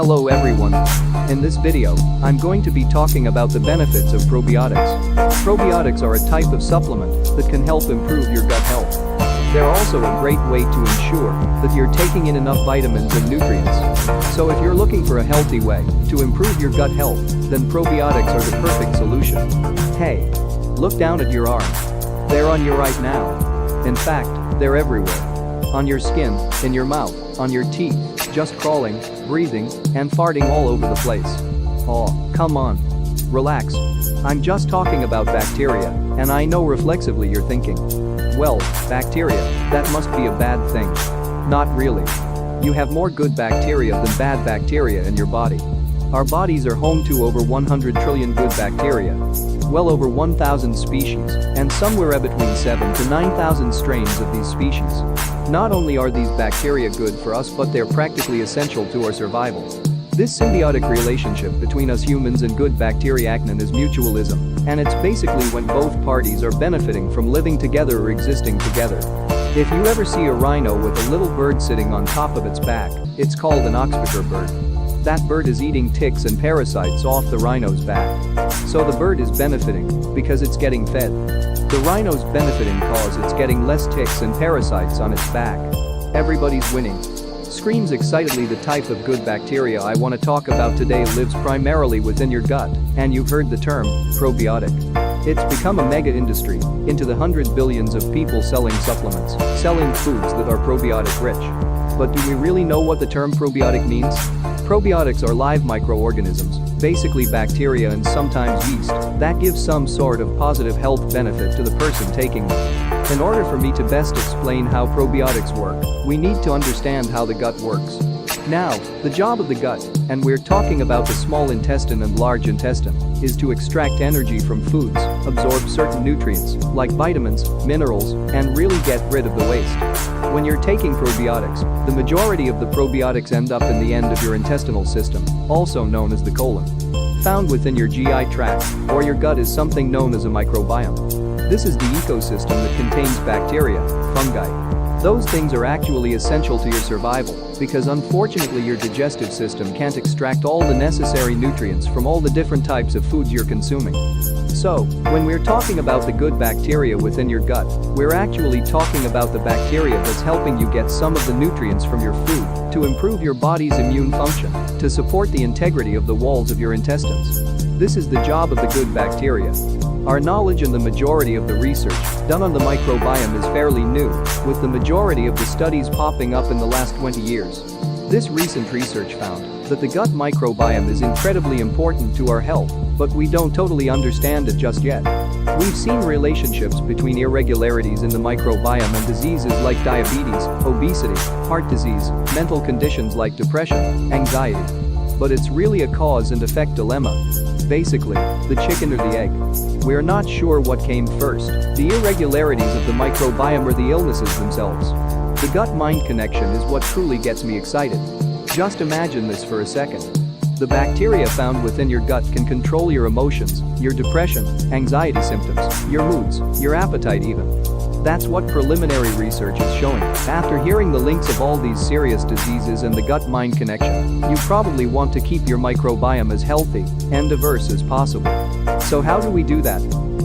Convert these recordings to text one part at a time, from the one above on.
Hello everyone. In this video, I'm going to be talking about the benefits of probiotics. Probiotics are a type of supplement that can help improve your gut health. They're also a great way to ensure that you're taking in enough vitamins and nutrients. So if you're looking for a healthy way to improve your gut health, then probiotics are the perfect solution. Hey, look down at your arm. They're on you right now. In fact, they're everywhere. On your skin, in your mouth, on your teeth, just crawling, breathing, and farting all over the place. Oh, come on. Relax. I'm just talking about bacteria, and I know reflexively you're thinking, well, bacteria, that must be a bad thing. Not really. You have more good bacteria than bad bacteria in your body. Our bodies are home to over 100 trillion good bacteria. Well over 1,000 species, and somewhere between 7 to 9,000 strains of these species. Not only are these bacteria good for us, but they're practically essential to our survival. This symbiotic relationship between us humans and good bacteria is mutualism, and it's basically when both parties are benefiting from living together or existing together. If you ever see a rhino with a little bird sitting on top of its back, it's called an oxpecker bird. That bird is eating ticks and parasites off the rhino's back. So the bird is benefiting because it's getting fed. The rhino's benefiting cause it's getting less ticks and parasites on its back. Everybody's winning. Screams excitedly. The type of good bacteria I want to talk about today lives primarily within your gut, and you've heard the term probiotic. It's become a mega industry, into the hundreds of billions of people selling supplements, selling foods that are probiotic rich. But do we really know what the term probiotic means? Probiotics are live microorganisms, basically bacteria and sometimes yeast, that give some sort of positive health benefit to the person taking them. In order for me to best explain how probiotics work, we need to understand how the gut works. Now, the job of the gut, and we're talking about the small intestine and large intestine, is to extract energy from foods, absorb certain nutrients, like vitamins, minerals, and really get rid of the waste. When you're taking probiotics, the majority of the probiotics end up in the end of your intestinal system, also known as the colon. Found within your GI tract, or your gut, is something known as a microbiome. This is the ecosystem that contains bacteria, fungi. Those things are actually essential to your survival, because unfortunately your digestive system can't extract all the necessary nutrients from all the different types of foods you're consuming. So, when we're talking about the good bacteria within your gut, we're actually talking about the bacteria that's helping you get some of the nutrients from your food to improve your body's immune function, to support the integrity of the walls of your intestines. This is the job of the good bacteria. Our knowledge and the majority of the research done on the microbiome is fairly new, with the majority of the studies popping up in the last 20 years. This recent research found that the gut microbiome is incredibly important to our health, but we don't totally understand it just yet. We've seen relationships between irregularities in the microbiome and diseases like diabetes, obesity, heart disease, mental conditions like depression, anxiety. But it's really a cause and effect dilemma. Basically, the chicken or the egg. We're not sure what came first, the irregularities of the microbiome or the illnesses themselves. The gut-mind connection is what truly gets me excited. Just imagine this for a second. The bacteria found within your gut can control your emotions, your depression, anxiety symptoms, your moods, your appetite even. That's what preliminary research is showing. After hearing the links of all these serious diseases and the gut-mind connection, you probably want to keep your microbiome as healthy and diverse as possible. So how do we do that?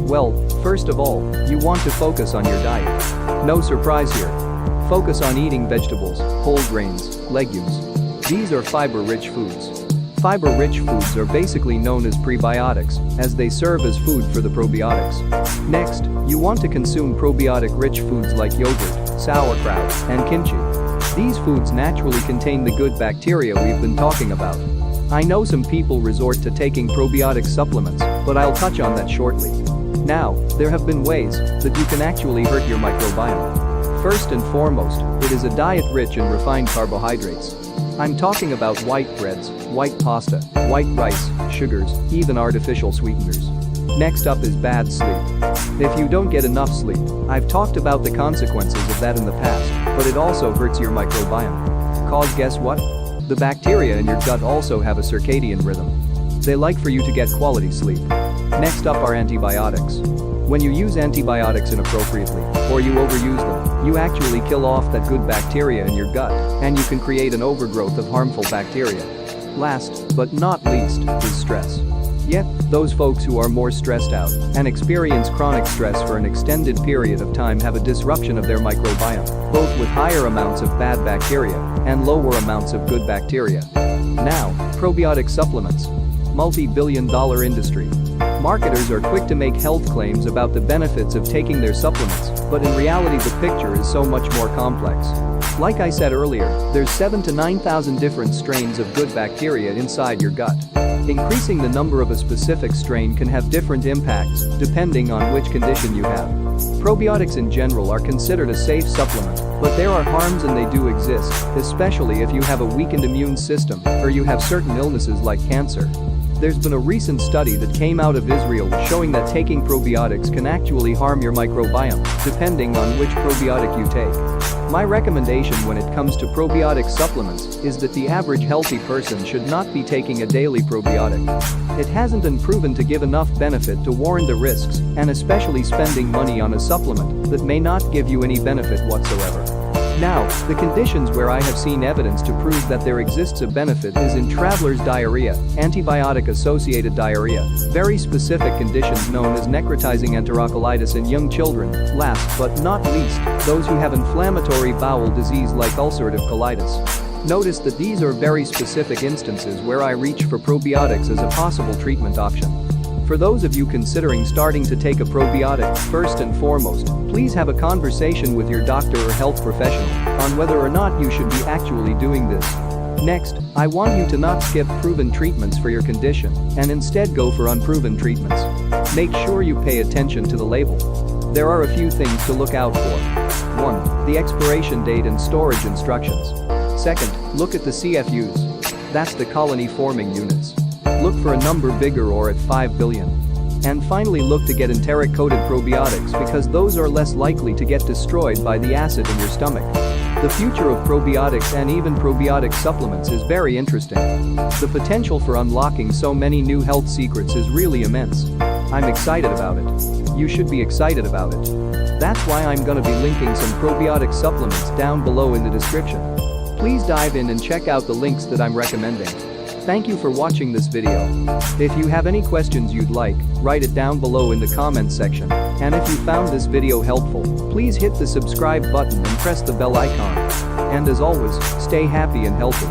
Well, first of all, you want to focus on your diet. No surprise here. Focus on eating vegetables, whole grains, legumes. These are fiber-rich foods. Fiber-rich foods are basically known as prebiotics, as they serve as food for the probiotics. Next, you want to consume probiotic-rich foods like yogurt, sauerkraut, and kimchi. These foods naturally contain the good bacteria we've been talking about. I know some people resort to taking probiotic supplements, but I'll touch on that shortly. Now, there have been ways that you can actually hurt your microbiome. First and foremost, it is a diet rich in refined carbohydrates. I'm talking about white breads, white pasta, white rice, sugars, even artificial sweeteners. Next up is bad sleep. If you don't get enough sleep, I've talked about the consequences of that in the past, but it also hurts your microbiome. Cause guess what? The bacteria in your gut also have a circadian rhythm. They like for you to get quality sleep. Next up are antibiotics. When you use antibiotics inappropriately, or you overuse them, you actually kill off that good bacteria in your gut, and you can create an overgrowth of harmful bacteria. Last, but not least, is stress. Yet, those folks who are more stressed out and experience chronic stress for an extended period of time have a disruption of their microbiome, both with higher amounts of bad bacteria and lower amounts of good bacteria. Now, probiotic supplements. Multi-billion-dollar industry. Marketers are quick to make health claims about the benefits of taking their supplements, but in reality the picture is so much more complex. Like I said earlier, there's 7,000 to 9,000 different strains of good bacteria inside your gut. Increasing the number of a specific strain can have different impacts depending on which condition you have. Probiotics in general are considered a safe supplement, but there are harms and they do exist, especially if you have a weakened immune system or you have certain illnesses like cancer. There's been a recent study that came out of Israel showing that taking probiotics can actually harm your microbiome, depending on which probiotic you take. My recommendation when it comes to probiotic supplements is that the average healthy person should not be taking a daily probiotic. It hasn't been proven to give enough benefit to warrant the risks, and especially spending money on a supplement that may not give you any benefit whatsoever. Now, the conditions where I have seen evidence to prove that there exists a benefit is in traveler's diarrhea, antibiotic-associated diarrhea, very specific conditions known as necrotizing enterocolitis in young children, last but not least, those who have inflammatory bowel disease like ulcerative colitis. Notice that these are very specific instances where I reach for probiotics as a possible treatment option. For those of you considering starting to take a probiotic, first and foremost, please have a conversation with your doctor or health professional on whether or not you should be actually doing this. Next, I want you to not skip proven treatments for your condition and instead go for unproven treatments. Make sure you pay attention to the label. There are a few things to look out for. 1. The expiration date and storage instructions. 2nd, look at the CFUs. That's the colony forming units. Look for a number bigger or at 5 billion. And finally look to get enteric-coated probiotics because those are less likely to get destroyed by the acid in your stomach. The future of probiotics and even probiotic supplements is very interesting. The potential for unlocking so many new health secrets is really immense. I'm excited about it. You should be excited about it. That's why I'm gonna be linking some probiotic supplements down below in the description. Please dive in and check out the links that I'm recommending. Thank you for watching this video. If you have any questions you'd like, write it down below in the comments section. And if you found this video helpful, please hit the subscribe button and press the bell icon. And as always, stay happy and healthy.